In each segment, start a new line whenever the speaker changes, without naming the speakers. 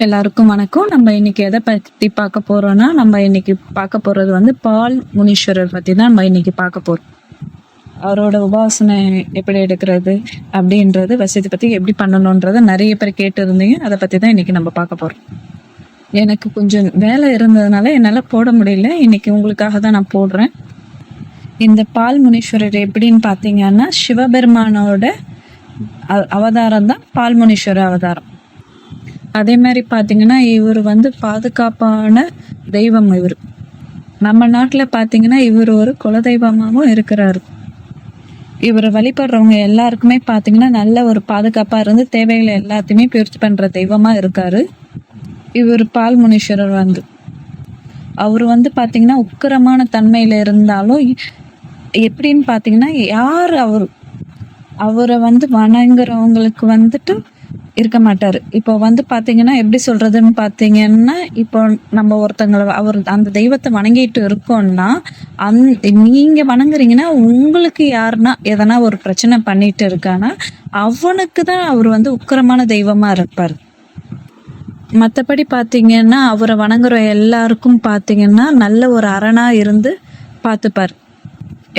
எல்லாருக்கும் வணக்கம். நம்ம இன்னைக்கு எதை பத்தி பார்க்க போறோம்னா, நம்ம இன்னைக்கு பார்க்க போறது வந்து பால் முனீஸ்வரர் பத்தி தான் நம்ம இன்னைக்கு பார்க்க போறோம். அவரோட உபாசனை எப்படி எடுக்கிறது அப்படின்றது, வசதி பத்தி எப்படி பண்ணணுன்றத நிறைய பேர் கேட்டு இருந்தீங்க. அதை பத்தி தான் இன்னைக்கு நம்ம பார்க்க போறோம். எனக்கு கொஞ்சம் வேலை இருந்ததுனால என்னால் போட முடியல. இன்னைக்கு உங்களுக்காக தான் நான் போடுறேன். இந்த பால் முனீஸ்வரர் எப்படின்னு பார்த்தீங்கன்னா, சிவபெருமானோட அவதாரம் தான் பால் முனீஸ்வரர் அவதாரம். அதே மாதிரி பார்த்தீங்கன்னா, இவர் வந்து பாதுகாப்பான தெய்வம். இவர் நம்ம நாட்டில் பார்த்தீங்கன்னா, இவர் ஒரு குலதெய்வமாகவும் இருக்கிறாரு. இவரை வழிபடுறவங்க எல்லாருக்குமே பார்த்தீங்கன்னா நல்ல ஒரு பாதுகாப்பாக இருந்து தேவைகளை எல்லாத்தையுமே பூர்த்தி பண்ணுற தெய்வமாக இருக்காரு இவர் பால் முனீஸ்வரர். அவர் வந்து பார்த்தீங்கன்னா உக்கிரமான தன்மையில் இருந்தாலும் எப்படின்னு பார்த்தீங்கன்னா, யார் அவரை வந்து வணங்குறவங்களுக்கு வந்துட்டு இருக்க மாட்டாரு. இப்போ வந்து பாத்தீங்கன்னா எப்படி சொல்றதுன்னு பாத்தீங்கன்னா, இப்போ நம்ம ஒருத்தங்களை அவர் அந்த தெய்வத்தை வணங்கிட்டு இருக்கோம்னா, நீங்க வணங்குறீங்கன்னா உங்களுக்கு யாருன்னா எதனா ஒரு பிரச்சனை பண்ணிட்டு இருக்கானா அவனுக்கு தான் அவர் வந்து உக்கிரமான தெய்வமா இருப்பார். மற்றபடி பாத்தீங்கன்னா அவரை வணங்குற எல்லாருக்கும் பாத்தீங்கன்னா நல்ல ஒரு அரணா இருந்து பார்த்துப்பார்.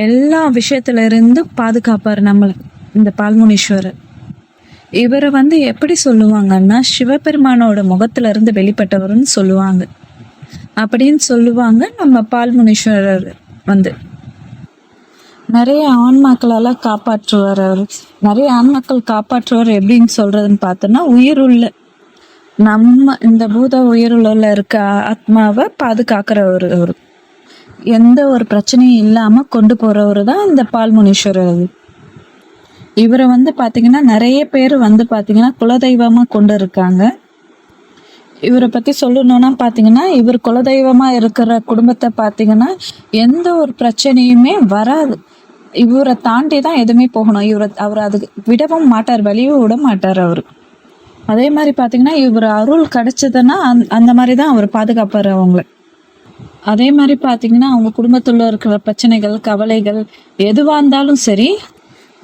எல்லா விஷயத்துல இருந்து பாதுகாப்பார் நம்மளை இந்த பால்முனீஸ்வரர். இவரை வந்து எப்படி சொல்லுவாங்கன்னா, சிவபெருமானோட முகத்துல இருந்து வெளிப்பட்டவர்னு சொல்லுவாங்க. அப்படின்னு சொல்லுவாங்க. நம்ம பால் முனீஸ்வரர் நிறைய ஆன்மாக்களால காப்பாற்றுவார். அவர் நிறைய ஆன்மாக்கள் காப்பாற்றுவார். எப்படின்னு சொல்றதுன்னு பார்த்தோன்னா, உயிருள்ள நம்ம இந்த பூத உயிருள்ள இருக்க ஆத்மாவை பாதுகாக்கிறவர். அவர் எந்த ஒரு பிரச்சனையும் இல்லாம கொண்டு போறவர் தான் இந்த பால் முனீஸ்வரர். இவரை வந்து பாத்தீங்கன்னா நிறைய பேர் வந்து பாத்தீங்கன்னா குலதெய்வமா கொண்டு இருக்காங்க. இவரை பத்தி சொல்லணும்னா பாத்தீங்கன்னா, இவர் குலதெய்வமா இருக்கிற குடும்பத்தை பாத்தீங்கன்னா எந்த ஒரு பிரச்சனையுமே வராது. இவரை தாண்டி தான் எதுவுமே போகணும். அவர் அதுக்கு விடவும் மாட்டார், வெளியும் விட மாட்டார் அவரு. அதே மாதிரி பாத்தீங்கன்னா இவர் அருள் கிடைச்சதுன்னா அந்த மாதிரிதான் அவர் பாதுகாப்பாரு அவங்களை. அதே மாதிரி பாத்தீங்கன்னா அவங்க குடும்பத்துல இருக்கிற பிரச்சனைகள், கவலைகள் எதுவா இருந்தாலும் சரி,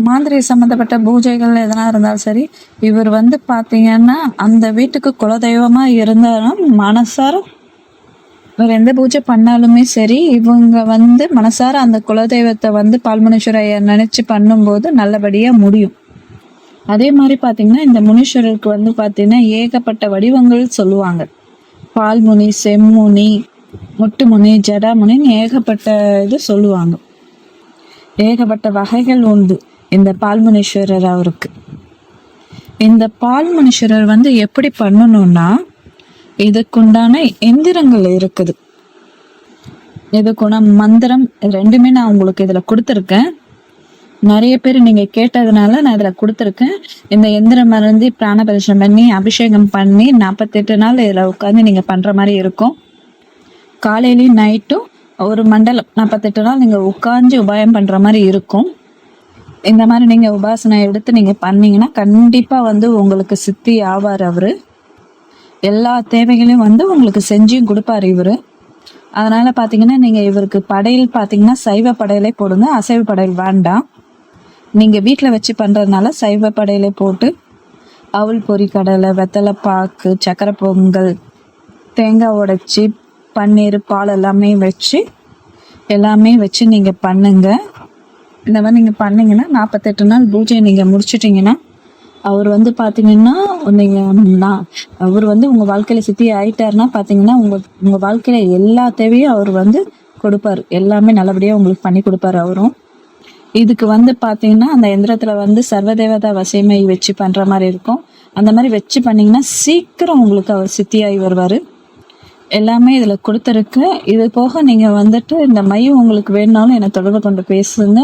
மாந்திரை சம்மந்தப்பட்ட பூஜைகள் எதனா இருந்தாலும் சரி, இவர் வந்து பாத்தீங்கன்னா அந்த வீட்டுக்கு குலதெய்வமா இருந்தாலும் மனசார வேற எந்த பூஜை பண்ணாலுமே சரி, இவங்க வந்து மனசார அந்த குலதெய்வத்தை வந்து பால்முனீஸ்வரைய நினைச்சு பண்ணும்போது நல்லபடியா முடியும். அதே மாதிரி பாத்தீங்கன்னா இந்த முனீஸ்வரருக்கு வந்து பாத்தீங்கன்னா ஏகப்பட்ட வடிவங்கள் சொல்லுவாங்க. பால்முனி, செம்முனி, முட்டுமுனி, ஜடாமுனின்னு ஏகப்பட்ட இது சொல்லுவாங்க. ஏகப்பட்ட வகைகள் உண்டு இந்த பால்முனீஸ்வரர் அவருக்கு. இந்த பால்முனீஸ்வரர் வந்து எப்படி பண்ணணும்னா, இதுக்குண்டான எந்திரங்கள் இருக்குது. இதுக்குண்டான மந்திரம் ரெண்டுமே நான் உங்களுக்கு இதுல கொடுத்துருக்கேன். நிறைய பேர் நீங்க கேட்டதுனால நான் இதுல கொடுத்துருக்கேன். இந்த எந்திரம் மருந்து பிராணபரிசனம் பண்ணி அபிஷேகம் பண்ணி 48 நாள் இதுல உட்காந்து நீங்க பண்ற மாதிரி இருக்கும். காலையிலயும் நைட்டும் ஒரு மண்டலம் 48 நாள் நீங்க உட்காந்து உபாயம் பண்ற மாதிரி இருக்கும். இந்த மாதிரி நீங்க உபாசனை எடுத்து நீங்க பண்ணீங்கன்னா கண்டிப்பா வந்து உங்களுக்கு சித்தி ஆவார். அவரு எல்லா தேவைகளையும் வந்து உங்களுக்கு செஞ்சும் கொடுப்பாரு இவரு. அதனால பாத்தீங்கன்னா நீங்க இவருக்கு படையல் பாத்தீங்கன்னா சைவ படையலே போடுங்க, அசைவ படையல் வேண்டாம். நீங்க வீட்டுல வச்சு பண்றதுனால சைவ படையலை போட்டு அவுள் பொரி கடலை, வெத்தலை பாக்கு, சக்கரை பொங்கல், தேங்காய் உடைச்சி, பன்னீர், பால் எல்லாமே வச்சு நீங்க பண்ணுங்க. இந்த மாதிரி நீங்க பண்ணீங்கன்னா 48 நாள் பூஜை நீங்க முடிச்சிட்டீங்கன்னா அவர் வந்து பாத்தீங்கன்னா அவர் வந்து உங்க வாழ்க்கையில சித்தி ஆயிட்டாருன்னா பாத்தீங்கன்னா உங்க வாழ்க்கையில எல்லா தேவையும் அவர் வந்து கொடுப்பாரு. எல்லாமே நல்லபடியா உங்களுக்கு பண்ணி கொடுப்பாரு அவரும். இதுக்கு வந்து பாத்தீங்கன்னா அந்த எந்திரத்துல வந்து சர்வதேவதா வசைமை வச்சு பண்ற மாதிரி இருக்கும். அந்த மாதிரி வச்சு பண்ணீங்கன்னா சீக்கிரம் உங்களுக்கு அவர் சித்தியாகி வருவாரு. எல்லாமே இதுல கொடுத்துருக்கு. இது போக நீங்க வந்துட்டு இந்த மையம் உங்களுக்கு வேணும்னாலும் என்னை தொடர்பு கொண்டு பேசுங்க.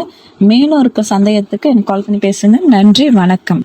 மேலும் இருக்க சந்தேகத்துக்கு எனக்கு கால் பண்ணி பேசுங்க. நன்றி, வணக்கம்.